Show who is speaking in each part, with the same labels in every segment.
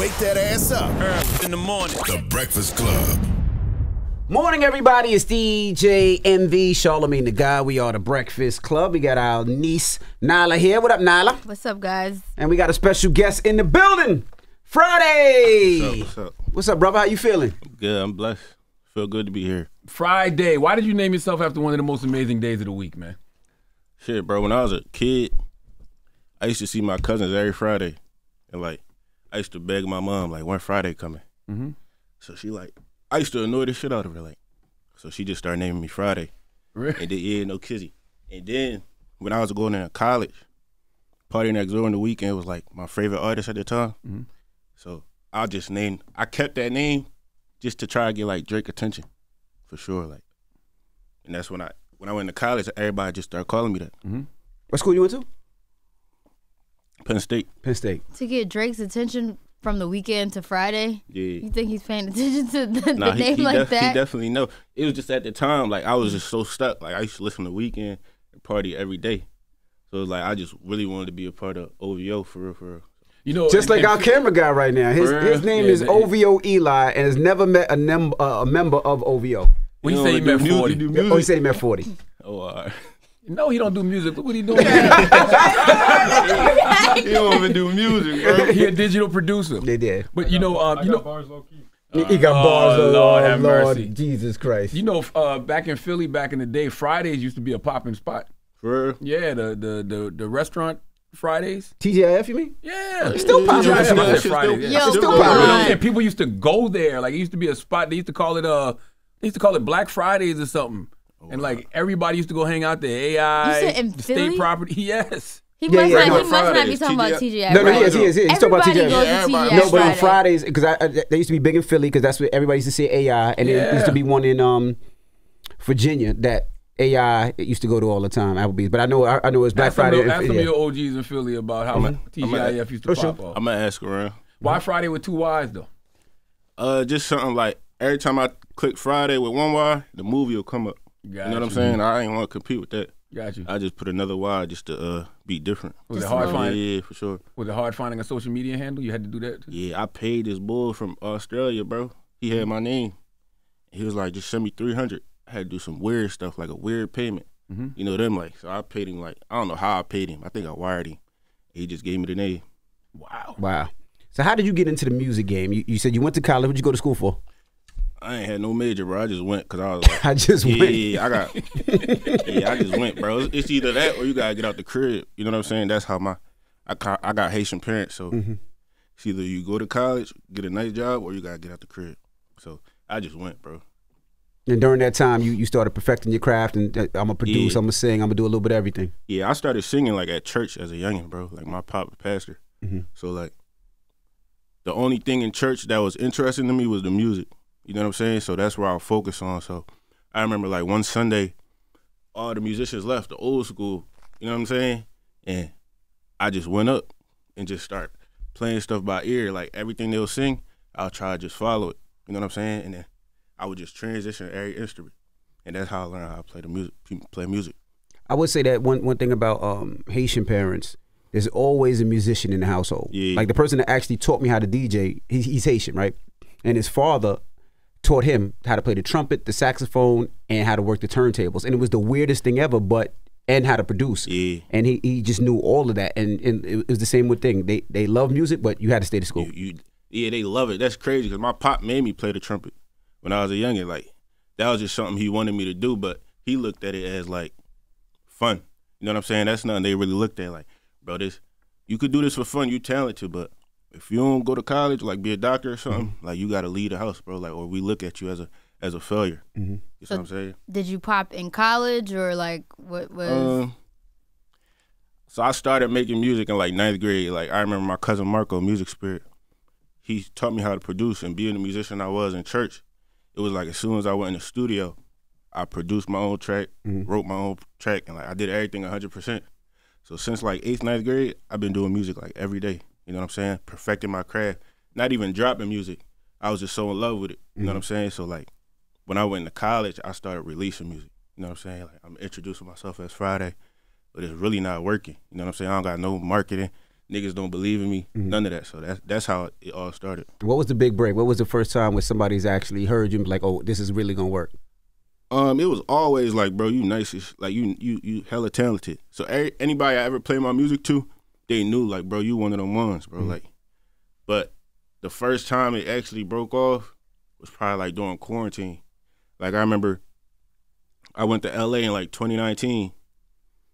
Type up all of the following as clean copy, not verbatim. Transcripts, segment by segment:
Speaker 1: Wake that ass up.
Speaker 2: Early in the morning.
Speaker 1: The Breakfast Club.
Speaker 3: Morning, everybody. It's DJ MV, Charlamagne the guy. We are the Breakfast Club. We got our niece, Nyla, here. What up, Nyla?
Speaker 4: What's up, guys?
Speaker 3: And we got a special guest in the building, Fridayy.
Speaker 5: What's up?
Speaker 3: What's up, brother? How you feeling?
Speaker 5: Good. I'm blessed. Feel good to be here.
Speaker 2: Fridayy. Why did you name yourself after one of the most amazing days of the week, man?
Speaker 5: Shit, bro. When I was a kid, I used to see my cousins every Friday. And, like, I used to beg my mom, like, when Friday coming?
Speaker 2: Mm-hmm.
Speaker 5: So she, like, I used to annoy the shit out of her, like. So she just started naming me Fridayy.
Speaker 2: Really?
Speaker 5: And then, yeah, no kizzy. And then, when I was going to college, Party Next Door on the weekend was, like, my favorite artist at the time.
Speaker 2: Mm-hmm.
Speaker 5: So I kept that name just to try to get, like, Drake attention, for sure, like. And that's when I went to college, everybody just started calling me that.
Speaker 2: Mm-hmm.
Speaker 3: What school you went to?
Speaker 5: Penn State.
Speaker 3: Penn State.
Speaker 4: To get Drake's attention from the weekend to Friday?
Speaker 5: Yeah.
Speaker 4: You think he's paying attention to the
Speaker 5: Nah,
Speaker 4: name like that?
Speaker 5: He definitely know. It was just at the time, like, I was just so stuck. Like, I used to listen to Weekend and party every day. So it was like, I just really wanted to be a part of OVO, for real, for real.
Speaker 2: You know,
Speaker 3: Just like our camera guy right now. His name is OVO Eli and has never met a member of OVO.
Speaker 2: When you say he met 40.
Speaker 3: Oh, he said he met 40.
Speaker 5: Oh, all right.
Speaker 2: No, he don't do music. Look what he doing.
Speaker 5: He don't even do music, bro.
Speaker 2: He a digital producer.
Speaker 3: They did.
Speaker 2: But you know,
Speaker 6: Bars low key.
Speaker 3: He got bars.
Speaker 2: Oh, Lord have mercy.
Speaker 3: Jesus Christ.
Speaker 2: You know, back in Philly, back in the day, Fridays used to be a popping spot.
Speaker 5: For real?
Speaker 2: Yeah, the restaurant Fridays.
Speaker 3: TGIF, you mean?
Speaker 2: Yeah,
Speaker 3: It's still popping.
Speaker 2: TGIF,
Speaker 3: That
Speaker 2: I said
Speaker 5: shit's
Speaker 2: Fridays.
Speaker 5: still-
Speaker 2: Yeah.
Speaker 4: Yo,
Speaker 3: still
Speaker 4: come
Speaker 3: popping.
Speaker 2: You know what I'm
Speaker 4: on.
Speaker 2: saying? People used to go there. Like, it used to be a spot. They used to call it Black Fridays or something. And like everybody used to go hang out there. AI,
Speaker 4: You said in
Speaker 2: the
Speaker 4: Philly?
Speaker 2: state property. Yes.
Speaker 4: He
Speaker 3: Yeah,
Speaker 4: must
Speaker 3: yeah,
Speaker 4: not.
Speaker 3: no,
Speaker 4: He must not be
Speaker 5: Fridays,
Speaker 4: talking about
Speaker 5: TGI.
Speaker 4: TGI.
Speaker 3: No,
Speaker 4: right?
Speaker 3: he is. He's talking about
Speaker 4: Everybody
Speaker 3: TGI.
Speaker 4: goes to
Speaker 5: everybody.
Speaker 4: TGI
Speaker 3: No, but on
Speaker 4: Friday.
Speaker 3: Fridays, because they used to be big in Philly, because that's where everybody used to see AI, and there used to be one in Virginia that AI used to go to all the time, Applebee's. But I know it's Black Friday.
Speaker 2: Ask some of
Speaker 3: Yeah.
Speaker 2: your OGs in Philly about how TGIF used to pop off.
Speaker 5: I'm going to ask around.
Speaker 2: Why Friday with two Y's though?
Speaker 5: Just something like, every time I click Friday with one Y, the movie will come up. You know what I'm saying? I ain't want to compete with that.
Speaker 2: Got you.
Speaker 5: I just put another Y just to be different.
Speaker 2: Was it hard finding?
Speaker 5: Yeah, for sure.
Speaker 2: Was it hard finding a social media handle? You had to do that too?
Speaker 5: Yeah, I paid this bull from Australia, bro. He had my name. He was like, just send me 300. I had to do some weird stuff, like a weird payment.
Speaker 2: Mm-hmm.
Speaker 5: You know them, like, so I paid him, like, I don't know how I paid him. I think I wired him. He just gave me the name.
Speaker 3: Wow. So how did you get into the music game? You said you went to college. What'd you go to school for?
Speaker 5: I ain't had no major, bro. I just went because I was like,
Speaker 3: I just went.
Speaker 5: Yeah, I just went, bro. It's either that or you gotta get out the crib. You know what I'm saying? That's how I got Haitian parents, so it's either you go to college, get a nice job, or you gotta get out the crib. So I just went, bro.
Speaker 3: And during that time, you started perfecting your craft, and I'm gonna produce, I'm gonna sing, I'm gonna do a little bit of everything.
Speaker 5: Yeah, I started singing like at church as a youngin', bro. Like my pop was pastor, so like the only thing in church that was interesting to me was the music. You know what I'm saying? So that's where I'll focus on. So I remember like one Sunday, all the musicians left, the old school, you know what I'm saying? And I just went up and just start playing stuff by ear. Like everything they'll sing, I'll try to just follow it. You know what I'm saying? And then I would just transition every instrument. And that's how I learned how to play music.
Speaker 3: I would say that one thing about Haitian parents, there's always a musician in the household.
Speaker 5: Yeah.
Speaker 3: Like the person that actually taught me how to DJ, he's Haitian, right? And his father taught him how to play the trumpet, the saxophone, and how to work the turntables. And it was the weirdest thing ever, and how to produce.
Speaker 5: Yeah.
Speaker 3: And he just knew all of that. And it was the same with thing. They love music, but you had to stay to school.
Speaker 5: Yeah, they love it. That's crazy because my pop made me play the trumpet when I was a youngin'. Like, that was just something he wanted me to do, but he looked at it as, like, fun. You know what I'm saying? That's nothing they really looked at. Like, bro, you could do this for fun. You talented, but if you don't go to college, like be a doctor or something, like you got to leave the house, bro. Like, or we look at you as a failure. You know what I'm saying?
Speaker 4: Did you pop in college or like what was?
Speaker 5: So I started making music in like 9th grade. Like I remember my cousin Marco, Music Spirit. He taught me how to produce, and being the musician I was in church, it was like as soon as I went in the studio, I produced my own track, wrote my own track, and like I did everything 100%. So since like 8th, 9th grade, I've been doing music like every day. You know what I'm saying? Perfecting my craft. Not even dropping music. I was just so in love with it. You know what I'm saying? So like when I went to college, I started releasing music. You know what I'm saying? Like I'm introducing myself as Fridayy, but it's really not working. You know what I'm saying? I don't got no marketing, niggas don't believe in me, none of that. So that's how it all started.
Speaker 3: What was the big break? What was the first time when somebody's actually heard you like, oh, this is really gonna work?
Speaker 5: It was always like, bro, you nicest, like you hella talented. So anybody I ever played my music to, they knew like, bro, you one of them ones, bro. Like, but the first time it actually broke off was probably like during quarantine. Like I remember, I went to LA in like 2019.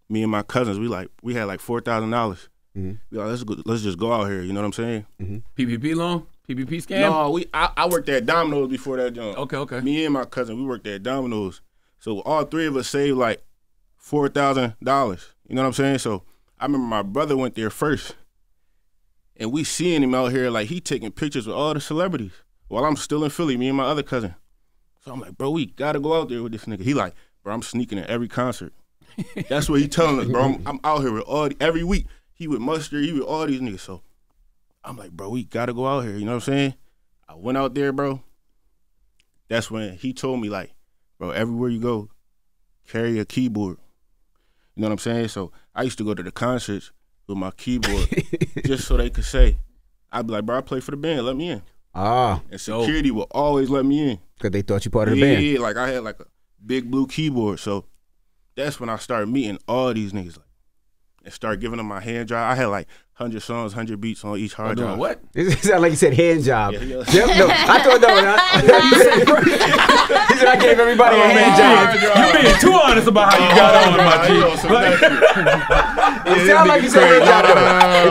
Speaker 5: Me and my cousins, we had like $4,000. We like, let's just go out here. You know what I'm saying?
Speaker 2: PPP loan? PPP scam?
Speaker 5: No, I worked at Domino's before that joint.
Speaker 2: Okay.
Speaker 5: Me and my cousin, we worked at Domino's. So all three of us saved like $4,000. You know what I'm saying? So I remember my brother went there first. And we seeing him out here like he taking pictures with all the celebrities while I'm still in Philly, me and my other cousin. So I'm like, bro, we gotta go out there with this nigga. He like, bro, I'm sneaking at every concert. That's what he telling us, bro. I'm out here with every week. He with Mustard, he with all these niggas. So I'm like, bro, we gotta go out here. You know what I'm saying? I went out there, bro. That's when he told me, like, bro, everywhere you go, carry a keyboard. You know what I'm saying? So I used to go to the concerts with my keyboard just so they could say, I'd be like, bro, I play for the band, let me in.
Speaker 3: Ah.
Speaker 5: And security would always let me in.
Speaker 3: Because they thought you part of the band.
Speaker 5: Yeah, like I had like a big blue keyboard. So that's when I started meeting all these niggas. Like, and started giving them my hand drive. I had like 100 songs, 100 beats on each hard drive.
Speaker 2: What?
Speaker 3: It sounded like you said hand job.
Speaker 5: Yeah.
Speaker 3: No, I thought he said I gave everybody a hand job.
Speaker 2: You being too honest about how you got on, my G.
Speaker 3: It sounded like you said hand job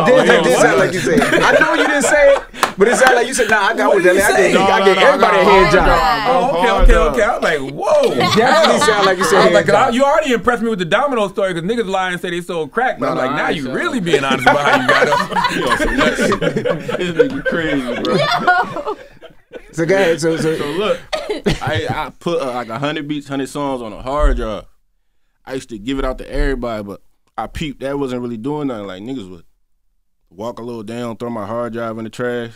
Speaker 3: though. It did sound like you said. I know you didn't say it, but it sounded like you said, nah, I got what that. I gave everybody a hand job.
Speaker 2: Oh, okay. I was like, whoa.
Speaker 3: It definitely sounded like you said hand job.
Speaker 2: You already impressed me with the Domino story because niggas lie and say they sold crack. But I'm like, now you really being honest about how you got up.
Speaker 5: This nigga crazy, bro.
Speaker 3: So go ahead. So
Speaker 5: look, I put like 100 beats, 100 songs on a hard drive. I used to give it out to everybody, but I peeped that wasn't really doing nothing. Like niggas would walk a little down, throw my hard drive in the trash.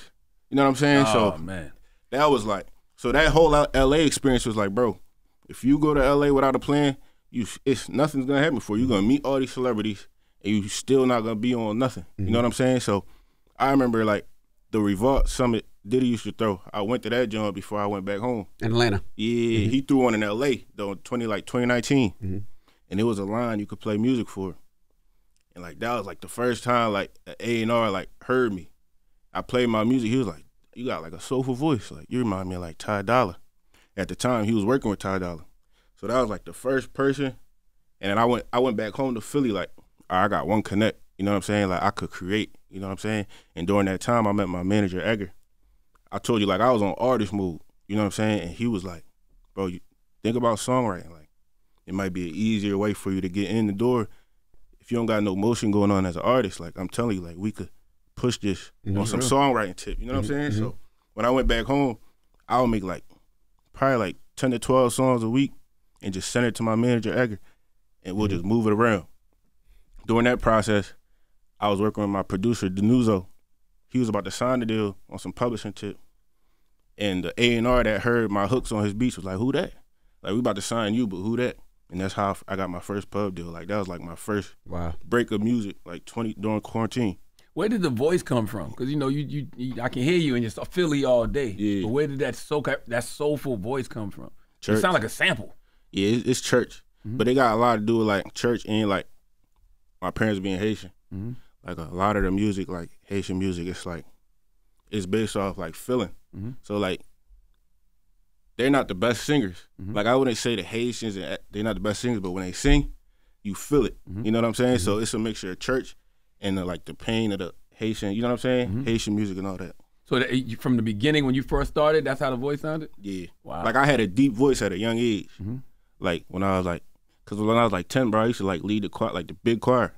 Speaker 5: You know what I'm saying?
Speaker 2: Oh, man.
Speaker 5: That was like, so that whole LA experience was like, bro, if you go to LA without a plan, nothing's gonna happen for you. You're gonna meet all these celebrities and you still not gonna be on nothing. You know what I'm saying? So I remember like the Revolt Summit Diddy used to throw. I went to that joint before I went back home.
Speaker 3: In Atlanta.
Speaker 5: Yeah, he threw one in LA though, 2019. And it was a line you could play music for. And like that was like the first time like A&R like heard me. I played my music. He was like, you got like a soulful voice. Like you remind me of like Ty Dolla. At the time he was working with Ty Dolla. So that was like the first person. And then I went back home to Philly like, I got one connect. You know what I'm saying? Like I could create. You know what I'm saying? And during that time I met my manager Edgar. I told you like I was on artist mode. You know what I'm saying? And he was like, bro, you think about songwriting. Like it might be an easier way for you to get in the door if you don't got no motion going on as an artist. Like I'm telling you, like we could push this on some songwriting tip. You know what I'm saying? So when I went back home, I would make like probably like 10 to 12 songs a week and just send it to my manager Edgar, and we'll just move it around. During that process, I was working with my producer Denuzo. He was about to sign the deal on some publishing tip, and the A&R that heard my hooks on his beats was like, "Who that? Like we about to sign you, but who that?" And that's how I got my first pub deal. Like that was like my first break of music, like during quarantine.
Speaker 2: Where did the voice come from? Because you know, you I can hear you in your Philly all day.
Speaker 5: Yeah.
Speaker 2: But where did that soulful voice come from?
Speaker 5: Church.
Speaker 2: It sound like a sample.
Speaker 5: Yeah, it's church, but it got a lot to do with like church and like my parents being Haitian. Like a lot of the music, like Haitian music, it's based off like feeling. So like they're not the best singers. Like I wouldn't say the Haitians they're not the best singers, but when they sing, you feel it. You know what I'm saying? So it's a mixture of church and the pain of the Haitian. You know what I'm saying? Haitian music and all that.
Speaker 2: So from the beginning when you first started, that's how the voice sounded?
Speaker 5: Yeah.
Speaker 2: Wow.
Speaker 5: Like I had a deep voice at a young age. Like when I was like, because when I was like 10, bro, I used to like lead the choir, like the big choir.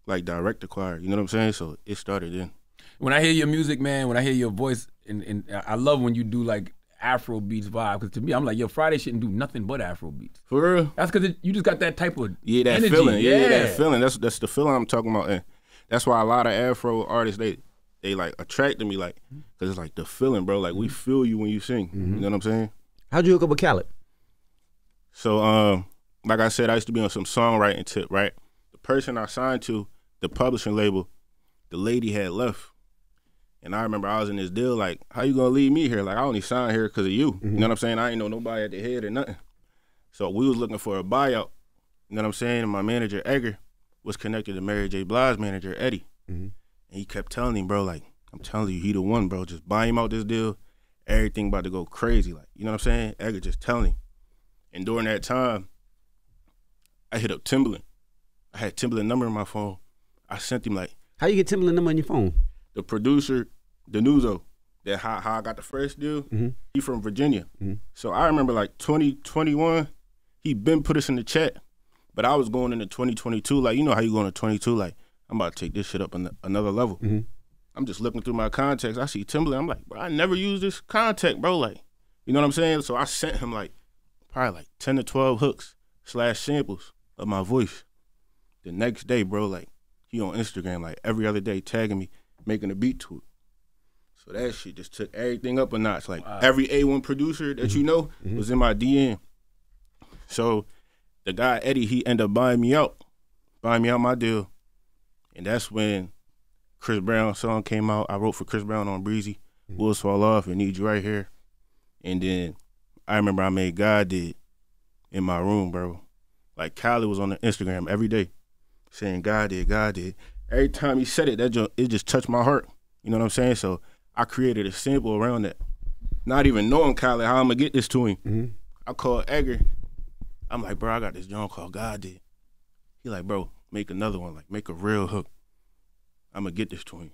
Speaker 5: Like direct the choir, you know what I'm saying? So it started then.
Speaker 2: When I hear your music, man, when I hear your voice, and I love when you do like Afro beats vibe, because to me, I'm like, yo, Fridayy shouldn't do nothing but Afro beats.
Speaker 5: For real?
Speaker 2: That's because you just got that type of
Speaker 5: that
Speaker 2: energy.
Speaker 5: Feeling. Yeah, that feeling. That's the feeling I'm talking about, and that's why a lot of Afro artists they like attracted me, like, because it's like the feeling, bro. Like we feel you when you sing. You know what I'm saying?
Speaker 3: How'd you hook up with Khaled?
Speaker 5: So, like I said, I used to be on some songwriting tip, right? The person I signed to, the publishing label, the lady had left. And I remember I was in this deal, like, how you gonna leave me here? Like, I only signed here because of you. You know what I'm saying? I ain't know nobody at the head or nothing. So we was looking for a buyout. You know what I'm saying? And my manager, Edgar, was connected to Mary J. Blige's manager, Eddie. And he kept telling him, bro, like, I'm telling you, he the one, bro. Just buy him out this deal. Everything about to go crazy. Like, you know what I'm saying? Edgar just telling him. And during that time, I hit up Timbaland. I had Timbaland number in my phone. I sent him, like,
Speaker 3: How you get Timbaland number on your phone?
Speaker 5: the producer, Danuzo, that how I got the first deal, he from Virginia. So I remember like 2021, he been put us in the chat, but I was going into 2022, like, you know how you going to 22, like, I'm about to take this shit up another level. I'm just looking through my contacts. I see Timbaland. I'm like, bro, I never used this contact, bro. Like, you know what I'm saying? So I sent him like probably like 10 to 12 hooks / samples of my voice. The next day, bro, like, he on Instagram like every other day tagging me, making a beat to it. So that shit just took everything up a notch. Like, every A1 producer that you know was in my DM. So the guy, Eddie, he ended up buying me out my deal. And that's when Chris Brown's song came out. I wrote for Chris Brown on Breezy, Wolves Fall Off, and Need You Right Here. And then I remember I made God Did in my room, bro. Like, Khaled was on the Instagram every day saying God Did, God Did. Every time he said it, it just touched my heart. You know what I'm saying? So I created a sample around that. Not even knowing Khaled how I'm going to get this to him. I called Edgar. I'm like, bro, I got this joint called God Did. He like, bro, make another one. Like, make a real hook. I'm going to get this to him.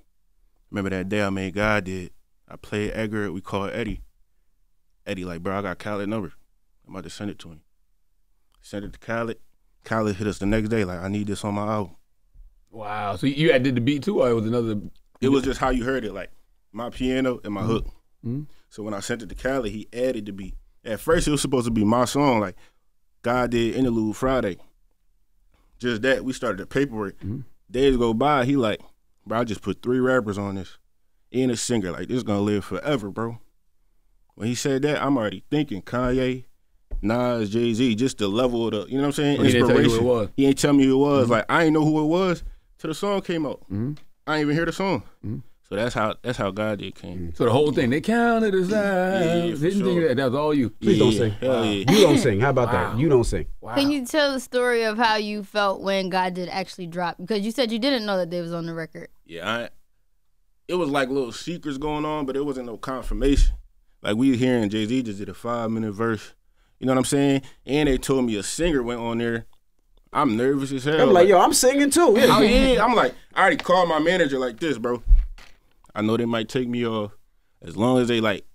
Speaker 5: Remember that day I made God Did. I played Edgar. We called Eddie. Eddie like, bro, I got Khaled number. I'm about to send it to him. Sent it to Khaled. Khaled hit us the next day like, I need this on my album.
Speaker 2: Wow. So you had did the beat too, or it was another?
Speaker 5: It was just how you heard it, like my piano and my hook. So when I sent it to Khaled, he added the beat. At first, it was supposed to be my song, like God Did Interlude Friday. Just that, we started the paperwork. Days go by, he like, bro, I just put 3 rappers on this and a singer. Like, this is gonna live forever, bro. When he said that, I'm already thinking Kanye, Nas, Jay-Z, just the level of the, you know what I'm saying?
Speaker 2: He didn't tell you
Speaker 5: Inspiration.
Speaker 2: who it was.
Speaker 5: He ain't tell me who it was. Like, I ain't know who it was till the song came out. I ain't even hear the song. So that's how God Did came.
Speaker 2: So the whole thing, they counted us out.
Speaker 5: Yeah, for
Speaker 2: Didn't think
Speaker 5: sure.
Speaker 2: that was all you.
Speaker 3: Please don't sing.
Speaker 5: Hell yeah.
Speaker 3: You don't sing. How about that? You don't sing.
Speaker 2: Wow.
Speaker 4: Can you tell the story of how you felt when God Did actually drop? Because you said you didn't know that they was on the record.
Speaker 5: Yeah, it was like little secrets going on, but it wasn't no confirmation. Like, we hearing Jay-Z just did a 5-minute verse. You know what I'm saying? And they told me a singer went on there. I'm nervous as hell.
Speaker 3: I'm like, yo, I'm singing too. Yeah.
Speaker 5: Oh, yeah. I'm like, I already called my manager like this, bro. I know they might take me off. As long as they, like,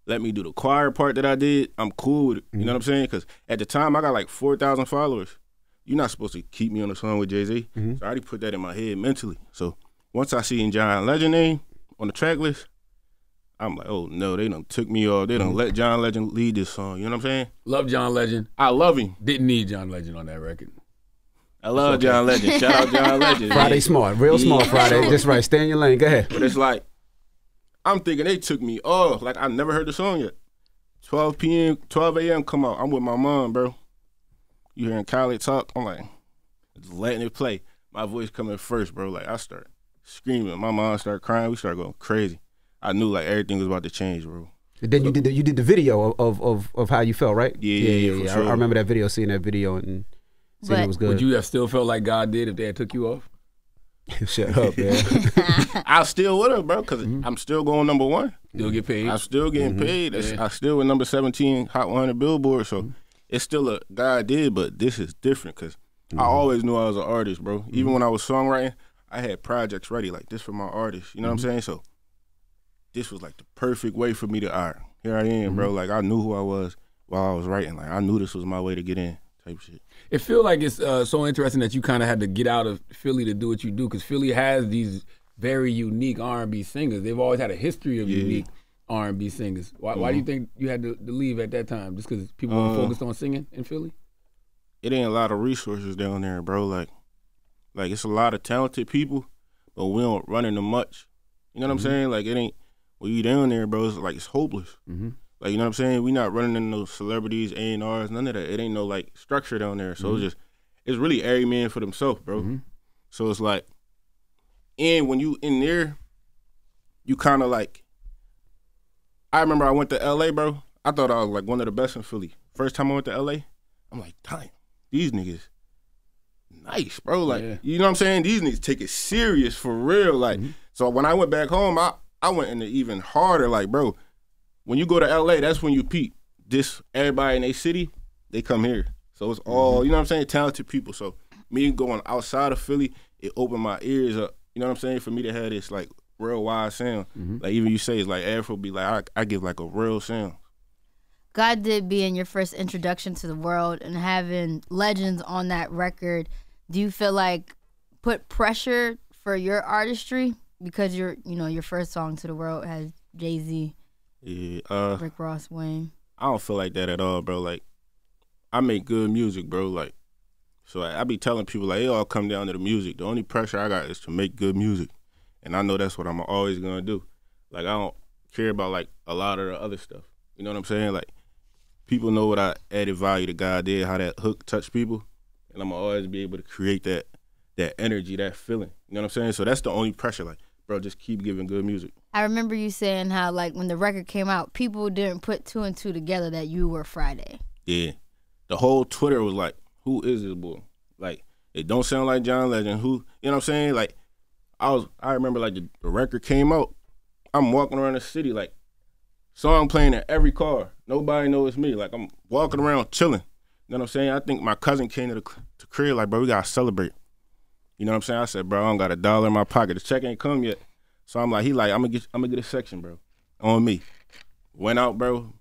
Speaker 5: let me do the choir part that I did, I'm cool with it. You know what I'm saying? Because at the time, I got like 4,000 followers. You're not supposed to keep me on the song with Jay-Z. So I already put that in my head mentally. So once I seen John Legend name on the track list, I'm like, oh, no, they done took me off. They done let John Legend lead this song. You know what I'm saying?
Speaker 2: Love John Legend.
Speaker 5: I love him.
Speaker 2: Didn't need John Legend on that record.
Speaker 5: I love John Legend. Shout out John Legend.
Speaker 3: Friday
Speaker 5: man.
Speaker 3: smart. Real smart Friday. Just right. Stay in your lane. Go ahead.
Speaker 5: But it's like, I'm thinking they took me off. Like, I never heard the song yet. 12 a.m. come out. I'm with my mom, bro. You hearing Khaled talk? I'm like, just letting it play. My voice coming first, bro. Like, I start screaming. My mom start crying. We start going crazy. I knew, like, everything was about to change, bro.
Speaker 3: And then you did the video of how you felt, right?
Speaker 5: Yeah, for sure.
Speaker 3: I remember that video, seeing that video and seeing it was good.
Speaker 2: Would you have still felt like God did if they had took you off?
Speaker 3: Shut up, man.
Speaker 5: I still would have, bro, because I'm still going number 1.
Speaker 2: Still get paid?
Speaker 5: I'm still getting paid.
Speaker 2: Yeah.
Speaker 5: I still with number 17 Hot 100 Billboard, so it's still a God did, but this is different because I always knew I was an artist, bro. Even when I was songwriting, I had projects ready, like this for my artist. You know what I'm saying? So this was like the perfect way for me to, all right, here I am, bro. Like, I knew who I was while I was writing. Like, I knew this was my way to get in type shit.
Speaker 2: It feel like it's so interesting that you kind of had to get out of Philly to do what you do, because Philly has these very unique R&B singers. They've always had a history of unique R&B singers. Why do you think you had to leave at that time? Just because people weren't focused on singing in Philly?
Speaker 5: It ain't a lot of resources down there, bro. Like it's a lot of talented people, but we don't run into much. You know what I'm saying? Like, it ain't, when you down there, bro, it's hopeless. Like, you know what I'm saying? We not running into no celebrities, A&Rs, none of that. It ain't no, like, structure down there. So it's really every man for themselves, bro. So it's like, And when you in there, you kind of like, I remember I went to LA, bro. I thought I was like one of the best in Philly. First time I went to LA, I'm like, damn, these niggas nice, bro. Like, you know what I'm saying? These niggas take it serious for real. Like, so when I went back home, I went into even harder. Like, bro, when you go to LA, that's when you peep. Everybody in their city, they come here. So it's all, you know what I'm saying, talented people. So me going outside of Philly, it opened my ears up. You know what I'm saying? For me to have this like real wide sound. Like even you say it's like Afrobeat, like I give like a real sound.
Speaker 4: God did being your first introduction to the world and having legends on that record. Do you feel like put pressure for your artistry because your first song to the world has Jay-Z, Rick Ross, Wayne?
Speaker 5: I don't feel like that at all, bro. Like I make good music, bro. Like so I be telling people like it all come down to the music. The only pressure I got is to make good music, and I know that's what I'm always gonna do. Like I don't care about like a lot of the other stuff. You know what I'm saying? Like people know what I added value to God did, how that hook touched people. And I'm gonna always be able to create that energy, that feeling. You know what I'm saying? So that's the only pressure. Like, bro, just keep giving good music.
Speaker 4: I remember you saying how, like, when the record came out, people didn't put 2 and 2 together that you were Fridayy.
Speaker 5: Yeah. The whole Twitter was like, who is this boy? Like, it don't sound like John Legend. Who, you know what I'm saying? Like, I remember, like, the record came out. I'm walking around the city, like, song playing in every car. Nobody knows it's me. Like, I'm walking around chilling. You know what I'm saying? I think my cousin came to the crib like, bro, we got to celebrate. You know what I'm saying? I said, bro, I don't got $1 in my pocket. The check ain't come yet. So I'm like, he like, I'm gonna get a section, bro, on me. Went out, bro.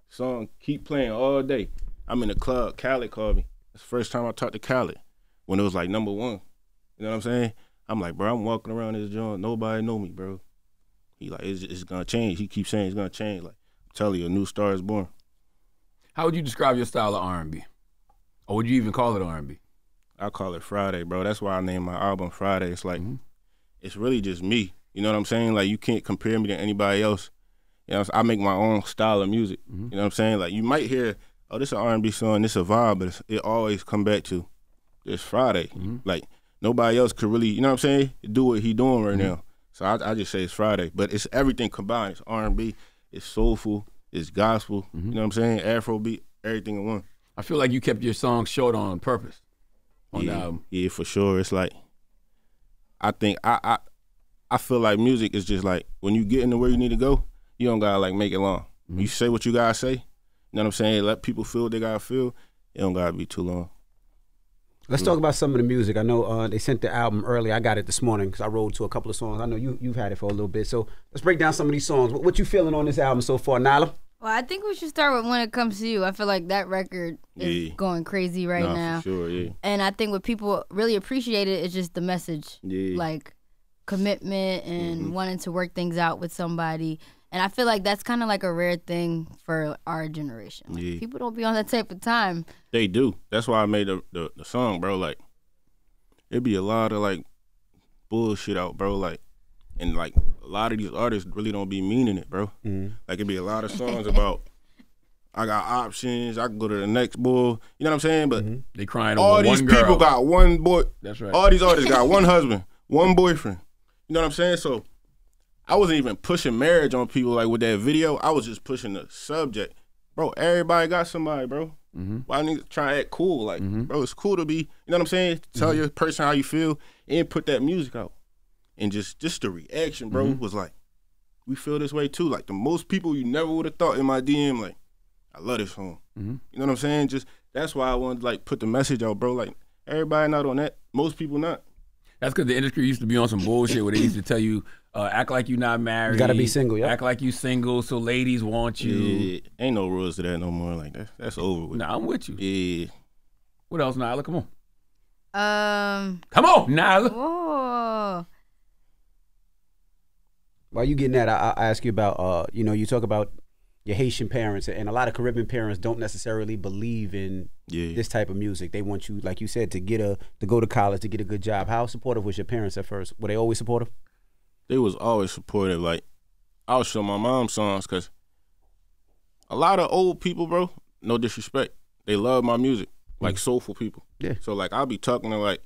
Speaker 5: Song keep playing all day. I'm in the club. Khaled called me. It's the first time I talked to Khaled when it was like #1. You know what I'm saying? I'm like, bro, I'm walking around this joint. Nobody know me, bro. He like, it's going to change. He keeps saying it's going to change. Like, I'm telling you, a new star is born.
Speaker 2: How would you describe your style of R&B? Or would you even call it R&B?
Speaker 5: I call it Fridayy, bro. That's why I named my album Fridayy. It's like, it's really just me. You know what I'm saying? Like, you can't compare me to anybody else. You know, I make my own style of music. You know what I'm saying? Like, you might hear, oh, this is an R&B song, this is a vibe, but it always come back to it's Fridayy. Like, nobody else could really, you know what I'm saying, do what he doing right now. So I just say it's Fridayy. But it's everything combined. It's R&B, it's soulful, it's gospel, you know what I'm saying, Afrobeat, everything in one.
Speaker 2: I feel like you kept your songs short on purpose on the album. Yeah,
Speaker 5: for sure. It's like, I think, I feel like music is just like, when you get into where you need to go, you don't gotta like make it long. You say what you gotta say, you know what I'm saying, let people feel what they gotta feel, it don't gotta be too long.
Speaker 3: Let's talk about some of the music. I know they sent the album early. I got it this morning because I rode to a couple of songs. I know you've had it for a little bit. So let's break down some of these songs. What you feeling on this album so far, Nyla?
Speaker 4: Well, I think we should start with When It Comes to You. I feel like that record is going crazy right now.
Speaker 5: For sure, yeah.
Speaker 4: And I think what people really appreciate it is just the message.
Speaker 5: Yeah.
Speaker 4: Like commitment and wanting to work things out with somebody. And I feel like that's kind of like a rare thing for our generation. Like, people don't be on that type of time. They
Speaker 5: do. That's why I made the song, bro. Like, it'd be a lot of, like, bullshit out, bro. Like, and, like, a lot of these artists really don't be meaning it, bro. Like, it'd be a lot of songs about, I got options, I can go to the next boy. You know what I'm saying? But
Speaker 2: they crying
Speaker 5: all
Speaker 2: over
Speaker 5: these
Speaker 2: one girl.
Speaker 5: people got one boy.
Speaker 2: That's right.
Speaker 5: All these artists got one husband, one boyfriend. You know what I'm saying? So I wasn't even pushing marriage on people like with that video. I was just pushing the subject. Bro, everybody got somebody, bro. Why niggas try to act cool? Like, bro, it's cool to be, you know what I'm saying? Tell your person how you feel and put that music out. And just the reaction, bro, was like, we feel this way too. Like, the most people you never would have thought in my DM, like, I love this song. You know what I'm saying? Just, that's why I wanted to, like, put the message out, bro. Like, everybody not on that. Most people not.
Speaker 2: That's because the industry used to be on some bullshit where they used to tell you, act like you're not married.
Speaker 3: You gotta be single, yeah.
Speaker 2: Act like you single so ladies want you.
Speaker 5: Yeah, ain't no rules to that no more. Like, that's over with.
Speaker 2: Nah, I'm with you.
Speaker 5: Yeah.
Speaker 2: What else, Nyla? Come on.
Speaker 4: Come
Speaker 2: on, Nyla.
Speaker 4: Whoa.
Speaker 3: While you getting that, I ask you about, you talk about your Haitian parents, and a lot of Caribbean parents don't necessarily believe in this type of music. They want you, like you said, to go to college, to get a good job. How supportive was your parents at first? Were they always supportive?
Speaker 5: They was always supportive. Like, I would show my mom songs because a lot of old people, bro, no disrespect, they love my music, like soulful people.
Speaker 3: Yeah.
Speaker 5: So, like, I'll be talking to, like,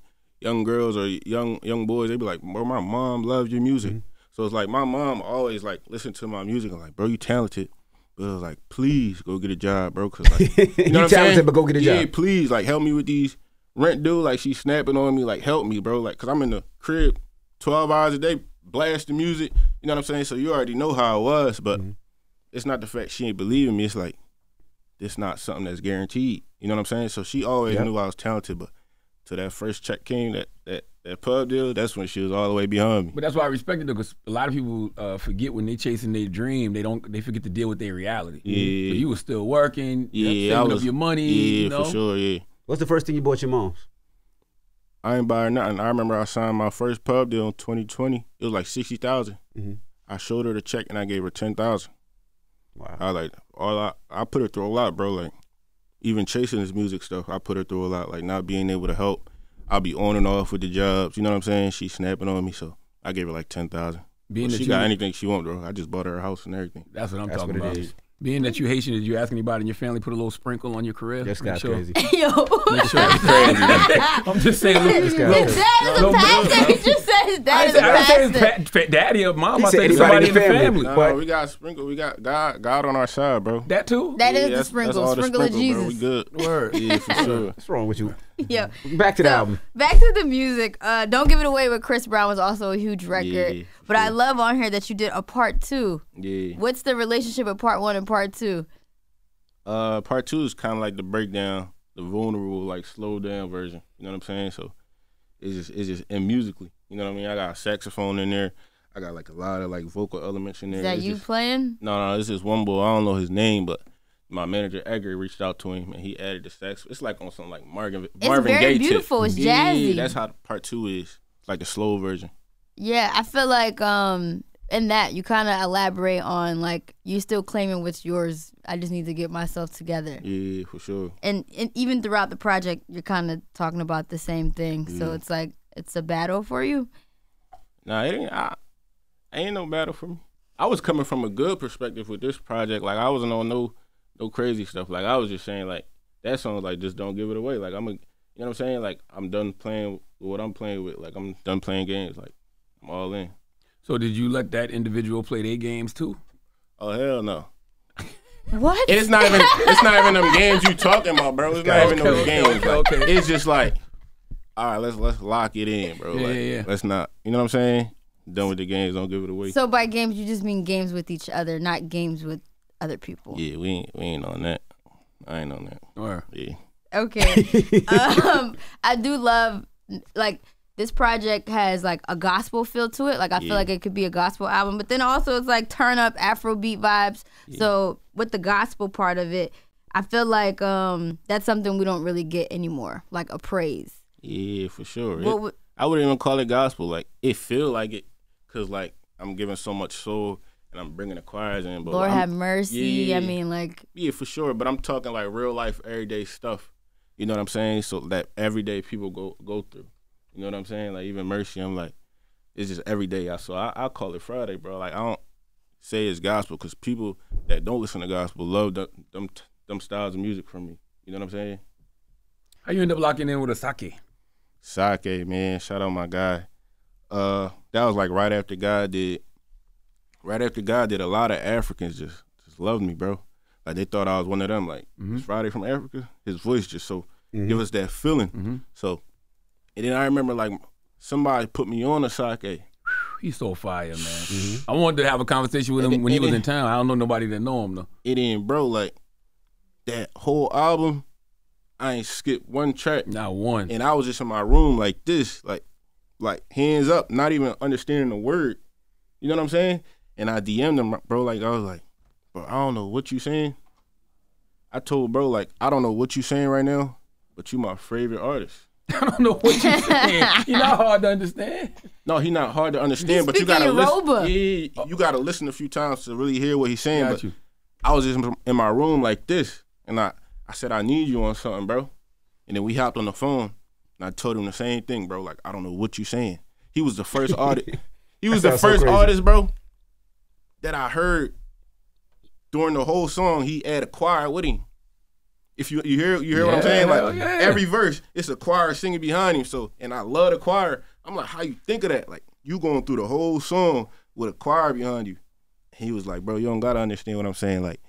Speaker 5: young girls or young boys, they be like, bro, my mom loves your music. So it's like my mom always like listen to my music and like, bro, you talented. But it was like, please go get a job, bro. Cause like, you know
Speaker 3: you talented, but go get a job.
Speaker 5: Yeah, please, like help me with these rent due. Like she's snapping on me, like help me, bro. Like, cause I'm in the crib 12 hours a day, blasting music. You know what I'm saying? So you already know how it was, but it's not the fact she ain't believing me. It's like, it's not something that's guaranteed. You know what I'm saying? So she always knew I was talented, but till that first check came, that pub deal, that's when she was all the way behind me.
Speaker 2: But that's why I respect it, though, because a lot of people forget when they chasing their dream, they forget to deal with their reality.
Speaker 5: Yeah.
Speaker 2: So you were still working, saving up your money.
Speaker 5: Yeah,
Speaker 2: you know?
Speaker 5: for sure, yeah.
Speaker 3: What's the first thing you bought your mom's?
Speaker 5: I ain't buy her nothing. I remember I signed my first pub deal in 2020. It was like $60,000. I showed her the check and I gave her $10,000.
Speaker 3: Wow.
Speaker 5: I like I put her through a lot, bro. Like even chasing this music stuff, I put her through a lot. Like not being able to help. I'll be on and off with the jobs. You know what I'm saying? She's snapping on me, so I gave her like $10,000. She got anything she want, bro. I just bought her a house and everything.
Speaker 2: That's what I'm talking about. Being that you Haitian, did you ask anybody in your family put a little sprinkle on your career?
Speaker 3: This guy's crazy.
Speaker 4: Yo.
Speaker 2: Make sure it's crazy. I'm just saying.
Speaker 4: His dad is a pastor. He just said his dad is a
Speaker 2: I didn't say
Speaker 4: pastor.
Speaker 2: his daddy or mom. I
Speaker 3: said
Speaker 2: said somebody in the family.
Speaker 5: Nah, we got sprinkle. We got God on our side, bro.
Speaker 2: That too?
Speaker 4: That is the
Speaker 5: that's
Speaker 4: sprinkle.
Speaker 5: all the
Speaker 4: Sprinkle of
Speaker 5: bro.
Speaker 4: Jesus.
Speaker 5: We good.
Speaker 2: Word.
Speaker 5: Yeah, for sure.
Speaker 3: What's wrong with you?
Speaker 4: Yo.
Speaker 3: Back to the album.
Speaker 4: Back to the music. Don't Give It Away with Chris Brown was also a huge record.
Speaker 5: Yeah,
Speaker 4: but I love on here that you did a part 2.
Speaker 5: Yeah.
Speaker 4: What's the relationship of part 1 and part 2?
Speaker 5: Part 2 is kind of like the breakdown, the vulnerable, like slow down version. You know what I'm saying? So it's just and musically. You know what I mean? I got a saxophone in there. I got like a lot of like vocal elements in there.
Speaker 4: Is that you playing?
Speaker 5: No, this is one boy. I don't know his name, but my manager Edgar reached out to him and he added the sax. It's like on something like Marvin Gaye.
Speaker 4: It's very beautiful.
Speaker 5: Tip.
Speaker 4: It's jazzy.
Speaker 5: Yeah, that's how part 2 is. It's like the slow version.
Speaker 4: Yeah, I feel like in that you kind of elaborate on like you still claiming what's yours. I just need to get myself together.
Speaker 5: Yeah, for sure.
Speaker 4: And even throughout the project, you're kind of talking about the same thing. So it's like it's a battle for you.
Speaker 5: Nah, it ain't no battle for me. I was coming from a good perspective with this project. Like I wasn't on no crazy stuff. Like I was just saying like that song like just don't give it away. Like you know what I'm saying? Like I'm done playing with what I'm playing with. Like I'm done playing games. Like I'm all in.
Speaker 2: So did you let that individual play their games too?
Speaker 5: Oh hell no.
Speaker 4: What?
Speaker 5: It's not even them games you talking about, bro. It's not even those games.
Speaker 2: Okay.
Speaker 5: It's just like, all right, let's lock it in, bro.
Speaker 2: Yeah.
Speaker 5: Let's not. You know what I'm saying? Done with the games, don't give it away.
Speaker 4: So by games, you just mean games with each other, not games with other people.
Speaker 5: Yeah, we ain't on that. I ain't on that.
Speaker 2: Or
Speaker 5: Yeah.
Speaker 4: Okay. I do love like this project has like a gospel feel to it. Like I feel like it could be a gospel album, but then also it's like turn up Afrobeat vibes. Yeah. So with the gospel part of it, I feel like that's something we don't really get anymore, like a praise.
Speaker 5: Yeah, for sure. I wouldn't even call it gospel. Like it feel like it, cause like I'm giving so much soul and I'm bringing the choirs in. But
Speaker 4: Lord have mercy.
Speaker 5: Yeah,
Speaker 4: I mean, like
Speaker 5: for sure. But I'm talking like real life, everyday stuff. You know what I'm saying? So that everyday people go through. You know what I'm saying? Like even Mercy, I'm like, it's just every day. So I call it Fridayy, bro. Like I don't say it's gospel because people that don't listen to gospel love them styles of music from me. You know what I'm saying?
Speaker 2: How you end up locking in with a sake?
Speaker 5: Sake, man. Shout out my guy. That was like right after God did. A lot of Africans just loved me, bro. Like they thought I was one of them. Like Fridayy from Africa. His voice just so give us that feeling. So. And then I remember, like, somebody put me on a sake.
Speaker 2: He's so fire, man. I wanted to have a conversation with him when he was in town. I don't know nobody that know him, though.
Speaker 5: It ain't, bro, like, that whole album, I ain't skipped one track.
Speaker 2: Not one.
Speaker 5: And I was just in my room like this, like hands up, not even understanding the word. You know what I'm saying? And I DM'd him, bro, like, I was like, bro, I don't know what you saying. I told bro, like, I don't know what you saying right now, but you my favorite artist.
Speaker 2: I don't know what you're saying. You're not hard to understand.
Speaker 5: No, he's not hard to understand, but you gotta listen. Yeah, you gotta listen a few times to really hear what he's saying. But I was just in my room like this, and I said, I need you on something, bro. And then we hopped on the phone, and I told him the same thing, bro. Like, I don't know what you saying. He was the first artist. He was the first artist, bro, that I heard during the whole song. He had a choir with him. If you hear what I'm saying, like every verse, it's a choir singing behind him. So, and I love the choir. I'm like, how you think of that? Like you going through the whole song with a choir behind you. He was like, bro, you don't gotta understand what I'm saying. Like,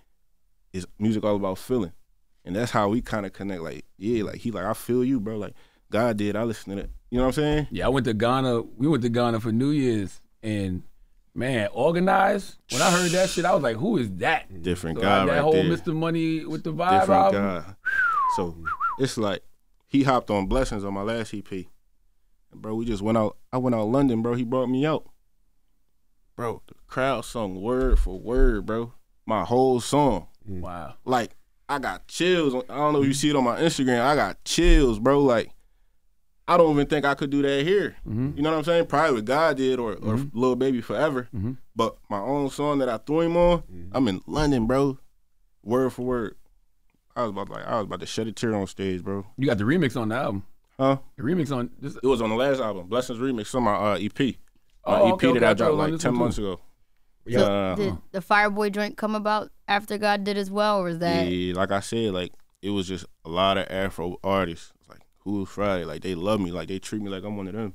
Speaker 5: it's music all about feeling, and that's how we kind of connect. Like, yeah, like he like I feel you, bro. Like God did. I listen to that. You know what I'm saying?
Speaker 2: Yeah, I went to Ghana. We went to Ghana for New Year's, and man, Organized. When I heard that shit, I was like, who is that?
Speaker 5: Different
Speaker 2: so
Speaker 5: guy
Speaker 2: that
Speaker 5: right
Speaker 2: whole
Speaker 5: there.
Speaker 2: Mr. Money with the vibe
Speaker 5: Different
Speaker 2: album.
Speaker 5: guy. So it's like he hopped on Blessings on my last EP. And bro, we just went out. I went out London, bro. He brought me out. Bro, the crowd sung word for word, bro. My whole song.
Speaker 2: Wow.
Speaker 5: Like, I got chills. I don't know if you see it on my Instagram. I got chills, bro. Like, I don't even think I could do that here. You know what I'm saying? Probably what God did or Lil Baby Forever. But my own song that I threw him on, I'm in London, bro. Word for word. I was about to shed a tear on stage, bro.
Speaker 2: You got the remix on the album.
Speaker 5: Huh?
Speaker 2: The remix on this.
Speaker 5: It was on the last album, Blessings Remix, on my EP.
Speaker 2: Oh,
Speaker 5: EP that I dropped like 10 months ago.
Speaker 4: So did the Fireboy joint come about after God did as well, or was that?
Speaker 5: Yeah, like I said, like it was just a lot of Afro artists. Like, who's Friday? Like, they love me. Like, they treat me like I'm one of them.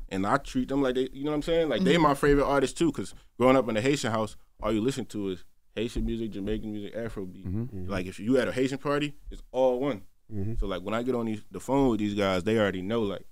Speaker 5: And I treat them like they, you know what I'm saying? Like, they my favorite artists too, because growing up in the Haitian house, all you listen to is Haitian music, Jamaican music, Afrobeat. Like, if you at a Haitian party, it's all one. So, like, when I get on the phone with these guys, they already know, like,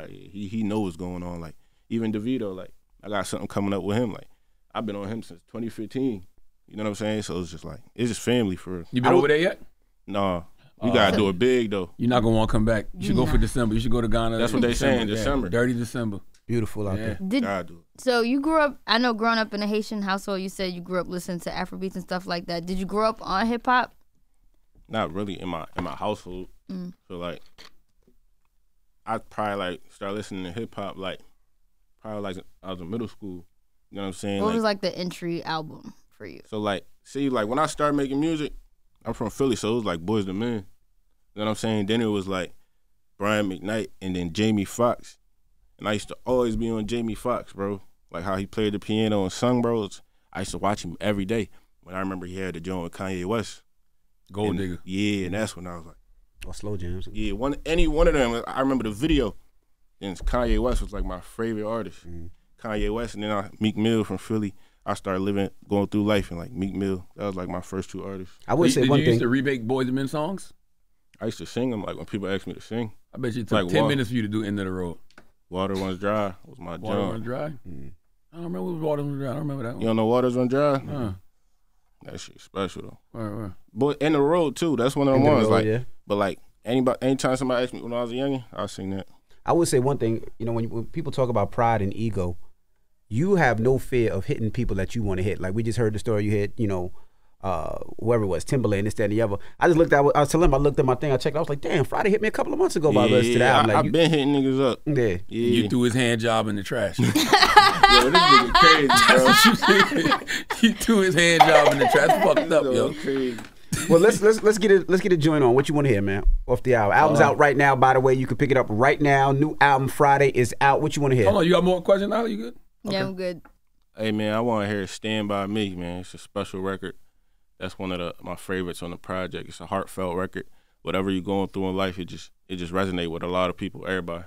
Speaker 5: he knows what's going on. Like, even DeVito, like, I got something coming up with him. Like, I've been on him since 2015. You know what I'm saying? So it's just like, it's just family for real.
Speaker 2: You been over there yet?
Speaker 5: Nah. We got to do it big, though.
Speaker 2: You're not going to want to come back. You should go for December. You should go to Ghana.
Speaker 5: That's what they saying, December.
Speaker 2: Dirty December.
Speaker 3: Beautiful out there.
Speaker 5: Gotta do it.
Speaker 4: So you grew up, I know growing up in a Haitian household, you said you grew up listening to Afrobeats and stuff like that. Did you grow up on hip hop?
Speaker 5: Not really in my household. So, like, I probably, like, started listening to hip hop, like, probably, like, I was in middle school. You know what I'm saying?
Speaker 4: What was, like, the entry album for you?
Speaker 5: So, like, see, like, when I started making music, I'm from Philly, so it was, like, Boys the Men. You know what I'm saying? Then it was, like, Brian McKnight and then Jamie Foxx. And I used to always be on Jamie Foxx, bro. Like, how he played the piano and sung, bro. I used to watch him every day. When I remember he had the joint with Kanye West.
Speaker 2: Gold Digger.
Speaker 5: Yeah, and that's when I was like,
Speaker 3: Or Slow Jams.
Speaker 5: yeah, any one of them. I remember the video. And Kanye West was, like, my favorite artist. Kanye West, and then Meek Mill from Philly. I started going through life, and like Meek Mill, that was like my first two artists.
Speaker 3: I would say
Speaker 2: did
Speaker 3: one
Speaker 2: you
Speaker 3: thing.
Speaker 2: used to remake Boys and Men songs?
Speaker 5: I used to sing them, like when people asked me to sing.
Speaker 2: I bet you it took
Speaker 5: Like
Speaker 2: 10
Speaker 5: what?
Speaker 2: minutes for you to do End of the Road.
Speaker 5: Water Runs Dry was my
Speaker 2: Water
Speaker 5: jam.
Speaker 2: Runs Dry? I don't remember what was Water Runs Dry. I don't remember that one.
Speaker 5: You don't know Waters Run Dry?
Speaker 2: Uh,
Speaker 5: That shit special though.
Speaker 2: right.
Speaker 5: But In the Road too, that's one of them
Speaker 3: In the
Speaker 5: ones.
Speaker 3: Road,
Speaker 5: Like,
Speaker 3: yeah.
Speaker 5: but like anytime somebody asked me when I was a youngin', I'll sing that.
Speaker 3: I would say one thing, you know, when people talk about pride and ego, you have no fear of hitting people that you want to hit. Like we just heard the story you hit, you know, whoever it was, Timberland, this, that, and the other. I just looked at, I was telling him, I looked at my thing, I checked, I was like, damn, Friday hit me a couple of months ago by listening to that.
Speaker 5: I've been hitting niggas up.
Speaker 3: Yeah.
Speaker 2: You threw his hand job in the trash.
Speaker 5: Yo, this nigga crazy, bro.
Speaker 2: He threw his hand job in the trash. Fucked up, yo.
Speaker 5: Crazy.
Speaker 3: Well, let's get a joint on. What you want to hear, man? Off the album. Album's out right now, by the way. You can pick it up right now. New album Friday is out. What you want to hear?
Speaker 2: Hold on, you got more questions now? You good?
Speaker 4: Yeah, I'm good.
Speaker 5: Hey man, I want to hear "Stand By Me," man. It's a special record. That's one of my favorites on the project. It's a heartfelt record. Whatever you're going through in life, it just resonates with a lot of people, everybody.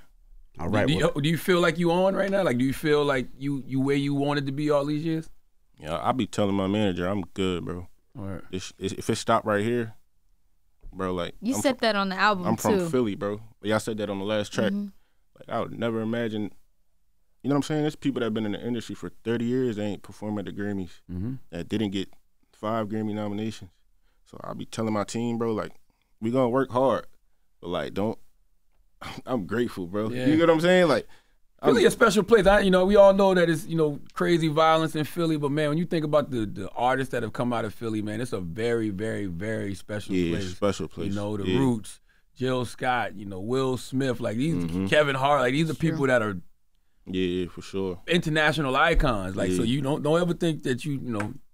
Speaker 3: All right.
Speaker 2: Do you feel like you on right now? Like, do you feel like you where you wanted to be all these years?
Speaker 5: Yeah, I be telling my manager I'm good, bro.
Speaker 2: All right.
Speaker 5: If it stopped right here, bro, like
Speaker 4: You said that on the album
Speaker 5: I'm
Speaker 4: too.
Speaker 5: from Philly, bro. Like I said that on the last track. Like I would never imagine. You know what I'm saying? There's people that have been in the industry for 30 years. They ain't performing at the Grammys. That didn't get 5 Grammy nominations. So I be telling my team, bro, like we gonna work hard, but like don't. I'm grateful, bro.
Speaker 2: Yeah.
Speaker 5: You get what I'm saying? Like
Speaker 2: Philly a special place. We all know that it's, crazy violence in Philly, but man, when you think about the artists that have come out of Philly, man, it's a very, very, very special place.
Speaker 5: Special place.
Speaker 2: The Roots, Jill Scott, Will Smith, like these Kevin Hart, like these are people that are
Speaker 5: for sure.
Speaker 2: international icons. Like so you don't ever think that you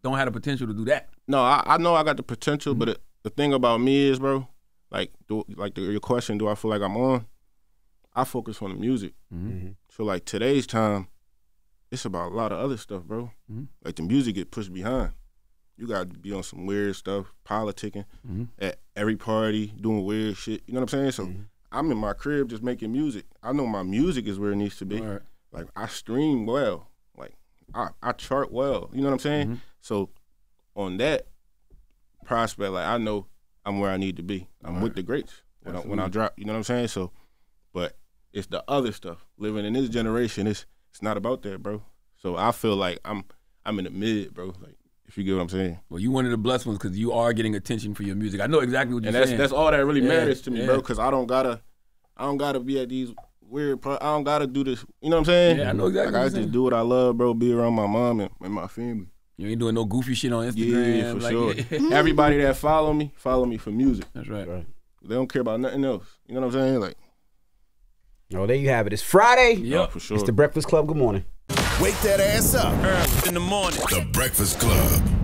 Speaker 2: don't have the potential to do that.
Speaker 5: No, I know I got the potential, but the thing about me is, bro, like your question, do I feel like I'm on? I focus on the music. So like today's time, it's about a lot of other stuff, bro. Like the music get pushed behind. You got to be on some weird stuff, politicking. every party, doing weird shit. You know what I'm saying? So I'm in my crib just making music. I know my music is where it needs to be.
Speaker 2: Right.
Speaker 5: Like, I stream well. Like, I chart well. You know what I'm saying? So on that prospect, like, I know I'm where I need to be. I'm with the greats when I drop. You know what I'm saying? So, but it's the other stuff. Living in this generation, it's not about that, bro. So I feel like I'm in the mid, bro. Like, if you get what I'm saying.
Speaker 2: Well, you one of the blessed ones because you are getting attention for your music. I know exactly what you're saying.
Speaker 5: And that's all that really matters to me, bro. Because I don't gotta be at these weird. I don't gotta do this. You know what I'm saying?
Speaker 2: Yeah, I know exactly.
Speaker 5: Like, I just do what I love, bro. Be around my mom and my family.
Speaker 2: You ain't doing no goofy shit on Instagram.
Speaker 5: Yeah, for sure. Everybody that follow me for music.
Speaker 2: That's right.
Speaker 5: They don't care about nothing else. You know what I'm saying? Like,
Speaker 3: Oh, there you have it. It's Friday.
Speaker 2: Yep,
Speaker 5: for sure.
Speaker 3: It's the Breakfast Club. Good morning.
Speaker 1: Wake that ass up.
Speaker 6: Early in the morning.
Speaker 1: The Breakfast Club.